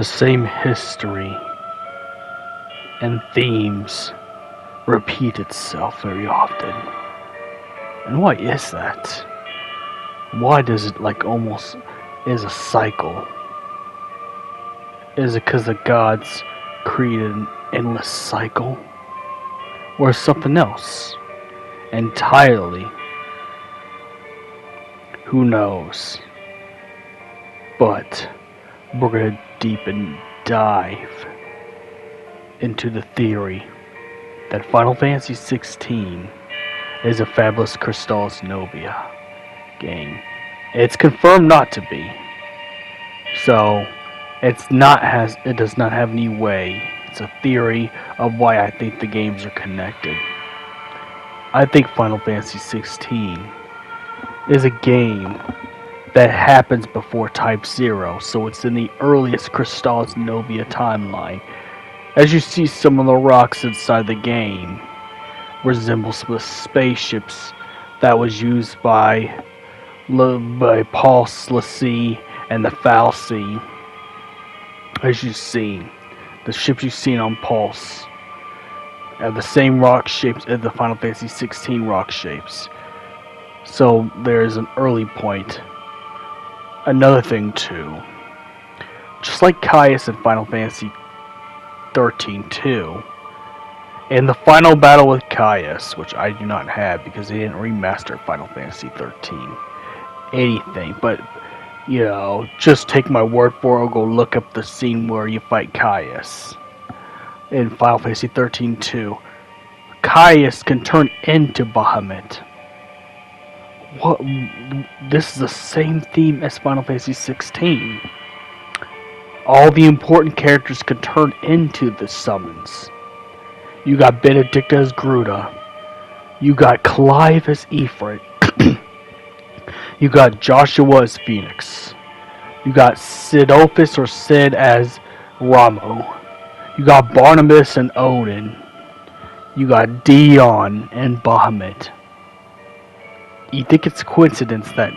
The same history and themes repeat itself very often. And why is that? Why does it almost is a cycle? Is it because the gods created an endless cycle? Or something else? Entirely. Who knows? But we're going to deep and dive into the theory that Final Fantasy XVI is a fabulous Crytaliss Novia game. It's confirmed not to be. So it does not have any way. It's a theory of why I think the games are connected. I think Final Fantasy XVI is a game that happens before Type 0, so it's in the earliest Crytaliss Novia timeline. As you see, some of the rocks inside the game resemble some of the spaceships that was used by Pulse, Lassie, and the Fal'Cie. As you see, the ships you've seen on Pulse have the same rock shapes as the Final Fantasy XVI rock shapes. So there's an early point. Another thing too, just like Caius in Final Fantasy 13-2, in the final battle with Caius, which I do not have because they didn't remaster Final Fantasy 13 anything, but just take my word for it, or go look up the scene where you fight Caius in Final Fantasy 13-2. Caius can turn into Bahamut. What? This is the same theme as Final Fantasy 16. All the important characters can turn into the summons. You got Benedicta as Gruda. You got Clive as Ifrit. You got Joshua as Phoenix. You got Sidolphus or Sid as Ramo. You got Barnabas and Odin. You got Dion and Bahamut. You think it's a coincidence that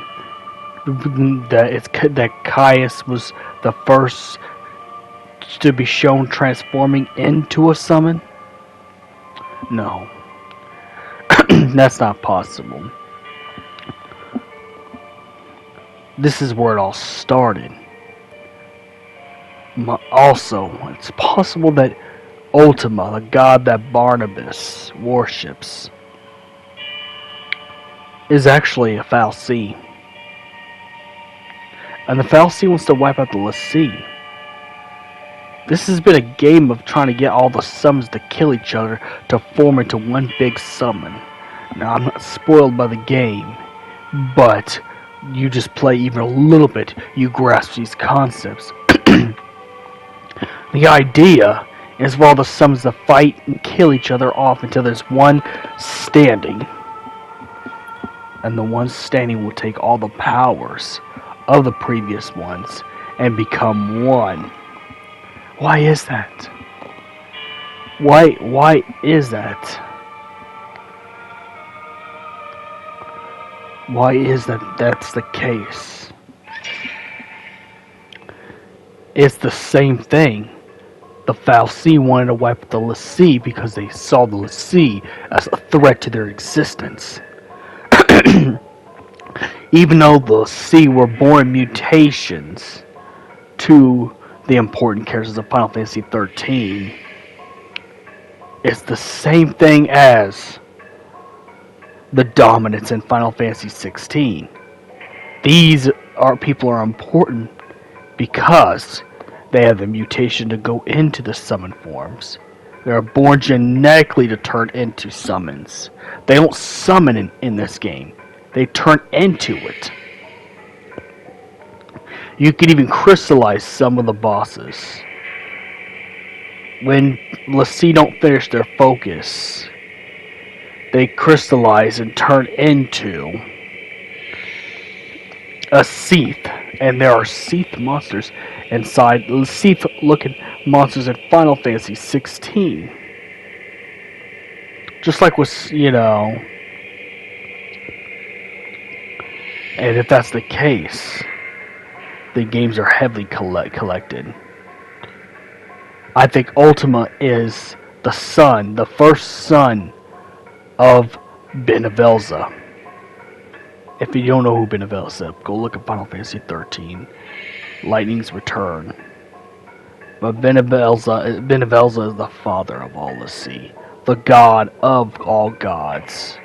Caius was the first to be shown transforming into a summon? No. That's not possible. This is where it all started. Also, it's possible that Ultima, the god that Barnabas worships, is actually a Fal'Cie. And the Fal'Cie wants to wipe out the Lassie. This has been a game of trying to get all the summons to kill each other to form into one big summon. Now, I'm not spoiled by the game, but you just play even a little bit, you grasp these concepts. The idea is for all the summons to fight and kill each other off until there's one standing. And the one standing will take all the powers of the previous ones and become one. Why is that? Why is that? Why is that's the case? It's the same thing. The Fal'Cie wanted to wipe out the Lassie because they saw the Lassie as a threat to their existence. Even though the Lassie were born mutations to the important characters of Final Fantasy 13, it's the same thing as the dominance in Final Fantasy 16. These people are important because they have the mutation to go into the summon forms. They are born genetically to turn into summons. They don't summon in this game. They turn into it. You can even crystallize some of the bosses. When Lassie don't finish their focus, they crystallize and turn into a Seath. And there are Seath monsters inside. Seath looking monsters in Final Fantasy 16. Just like with, and if that's the case, the games are heavily collected. I think Ultima is the son, the first son of Benevelza. If you don't know who Benevelza is, go look at Final Fantasy 13, Lightning's Return. But Benevelza is the father of all the sea, the god of all gods.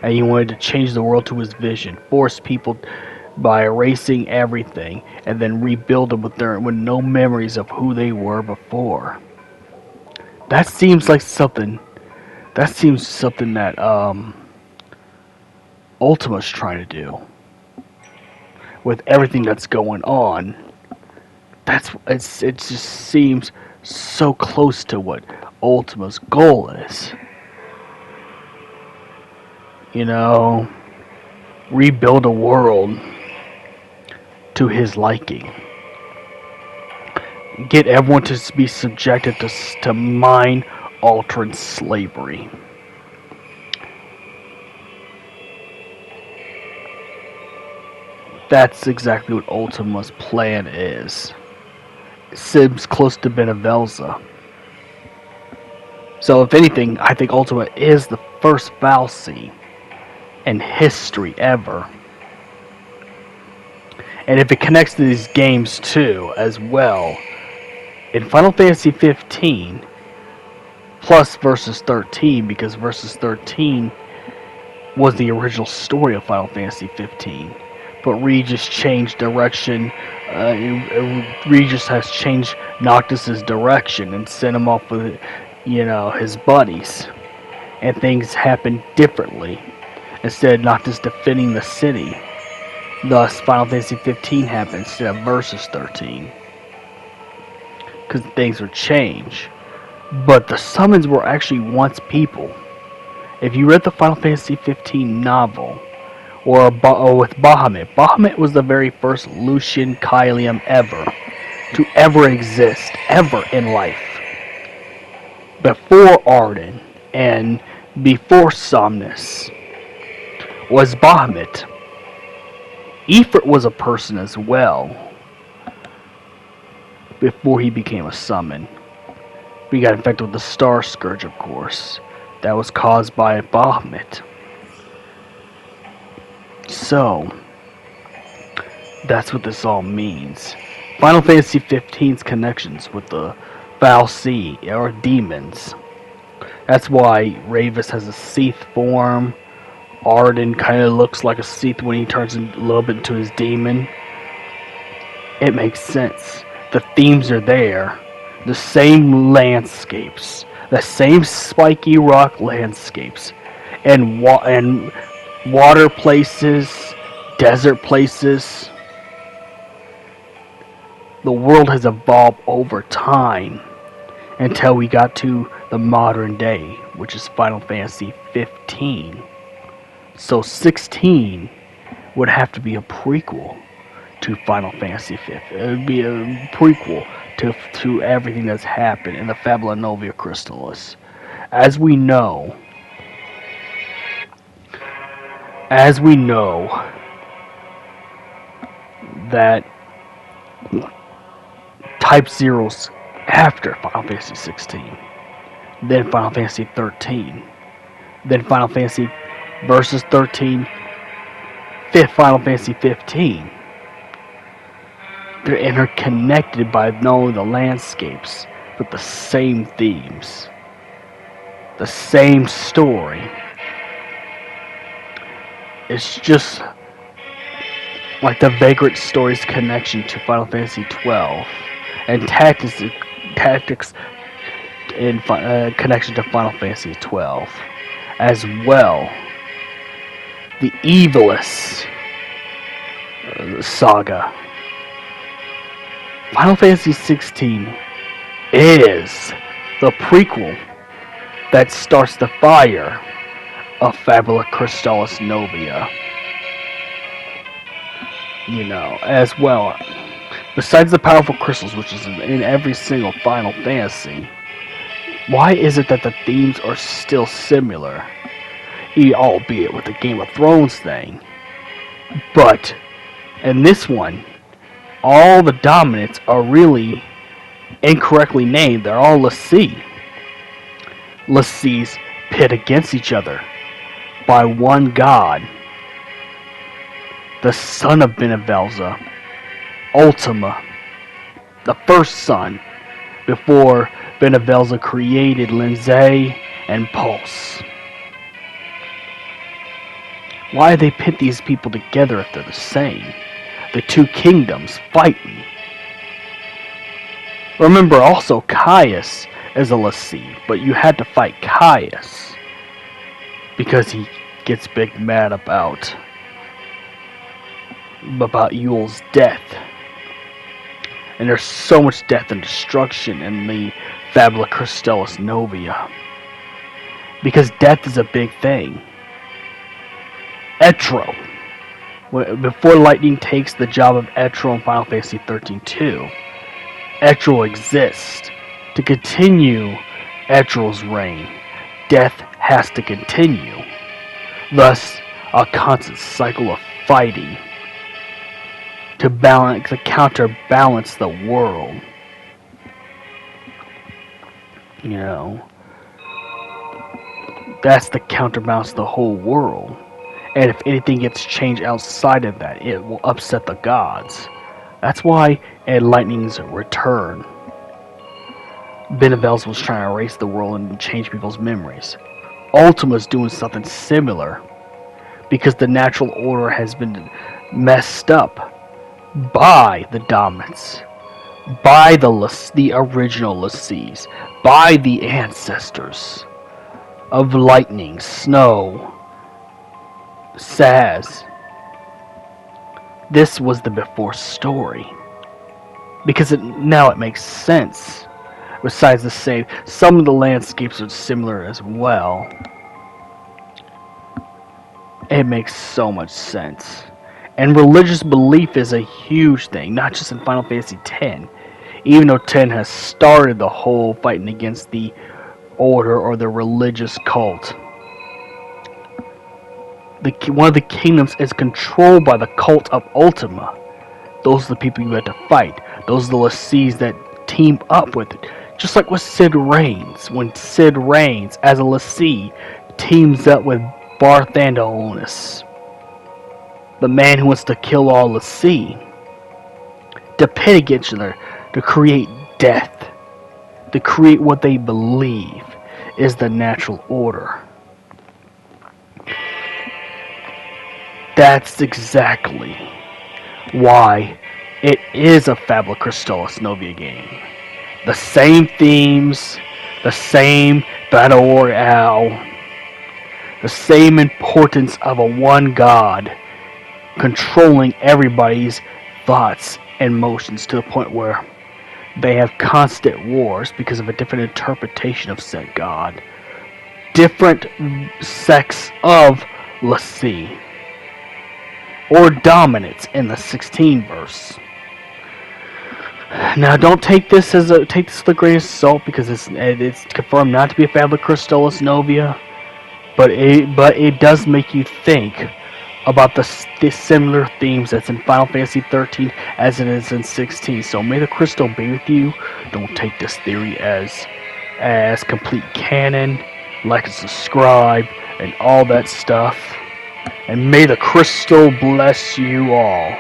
And he wanted to change the world to his vision, force people by erasing everything, and then rebuild them with no memories of who they were before. That seems like something. That seems something that Ultima's trying to do. With everything that's going on, it just seems so close to what Ultima's goal is. You know, rebuild a world to his liking. Get everyone to be subjected to mind-altering slavery. That's exactly what Ultima's plan is. It seems close to Benevelza. So if anything, I think Ultima is the first Valsea in history ever. And if it connects to these games too, as well, in Final Fantasy 15, plus Versus 13, because Versus 13 was the original story of Final Fantasy 15. But Regis changed direction. Regis has changed Noctis's direction and sent him off with, his buddies. And things happen differently. Instead of Noctis defending the city. Thus, Final Fantasy 15 happened instead of Versus 13. Because things were changed. But the summons were actually once people. If you read the Final Fantasy 15 novel, or with Bahamut. Bahamut was the very first Lucian Kylium ever to ever exist, ever in life. Before Arden and before Somnus was Bahamut. Ifrit was a person as well before he became a summon. He got infected with the Star Scourge, of course. That was caused by Bahamut. So, that's what this all means. Final Fantasy 15's connections with the Valsea, or demons. That's why Ravus has a Seath form. Arden kind of looks like a Seath when he turns a little bit into his demon. It makes sense. The themes are there. The same landscapes. The same spiky rock landscapes. And water places, desert places. The world has evolved over time until we got to the modern day, which is Final Fantasy 15. So 16 would have to be a prequel to Final Fantasy 15. It would be a prequel to everything that's happened in the Fabula Novia Crytaliss. As we know that Type Zero's after Final Fantasy 16, then Final Fantasy 13, then Final Fantasy Versus 13, Final Fantasy 15. They're interconnected by knowing the landscapes, but the same themes, the same story. It's just like the Vagrant Story's connection to Final Fantasy 12, and tactics in connection to Final Fantasy 12, as well. The Evilus saga. Final Fantasy 16 is the prequel that starts the fire of Fabula Crystalis Novia. As well. Besides the powerful crystals, which is in every single Final Fantasy, why is it that the themes are still similar? Albeit with the Game of Thrones thing. But in this one, all the dominants are really incorrectly named. They're all Lassie. Lassies pit against each other by one god, the son of Benevelza, Ultima, the first son, before Benevelza created Lindsay and Pulse. Why they pit these people together if they're the same? The two kingdoms fighting. Remember also Caius is a Lassie, but you had to fight Caius because he gets big mad about Yule's death. And there's so much death and destruction in the Fabula Crytaliss Novia. Because death is a big thing. Etro. Before Lightning takes the job of Etro in Final Fantasy 13-2, Etro exists. To continue Etro's reign, death has to continue. Thus, a constant cycle of fighting to counterbalance the world. You know, that's the counterbalance of the whole world. And if anything gets changed outside of that, it will upset the gods. That's why at Lightning's return, Benevelza was trying to erase the world and change people's memories. Ultima's doing something similar because the natural order has been messed up by the dominants, by the original Lassies, by the ancestors of Lightning, Snow, Saz. This was the before story. Because now it makes sense. Besides the same, some of the landscapes are similar as well. It makes so much sense. And religious belief is a huge thing, not just in Final Fantasy X. Even though 10 has started the whole fighting against the order or the religious cult. One of the kingdoms is controlled by the cult of Ultima. Those are the people you have to fight. Those are the Lassies that team up with it. Just like with Cid Reigns. When Cid Reigns, as a Lassie, teams up with Barthandelonus, the man who wants to kill all Lassie, to pit against each other, to create death, to create what they believe is the natural order. That's exactly why it is a Fabula Crytaliss Novia game. The same themes, the same battle royale, the same importance of a one god controlling everybody's thoughts and motions to the point where they have constant wars because of a different interpretation of said god. Different sects of Lassie. Or dominance in the 16 verse. Now, don't take this with the greatest salt because it's confirmed not to be a Fabula Crytaliss Novia, but it does make you think about the similar themes that's in Final Fantasy 13 as it is in 16. So may the crystal be with you. Don't take this theory as complete canon, like and subscribe, and all that stuff. And may the crystal bless you all.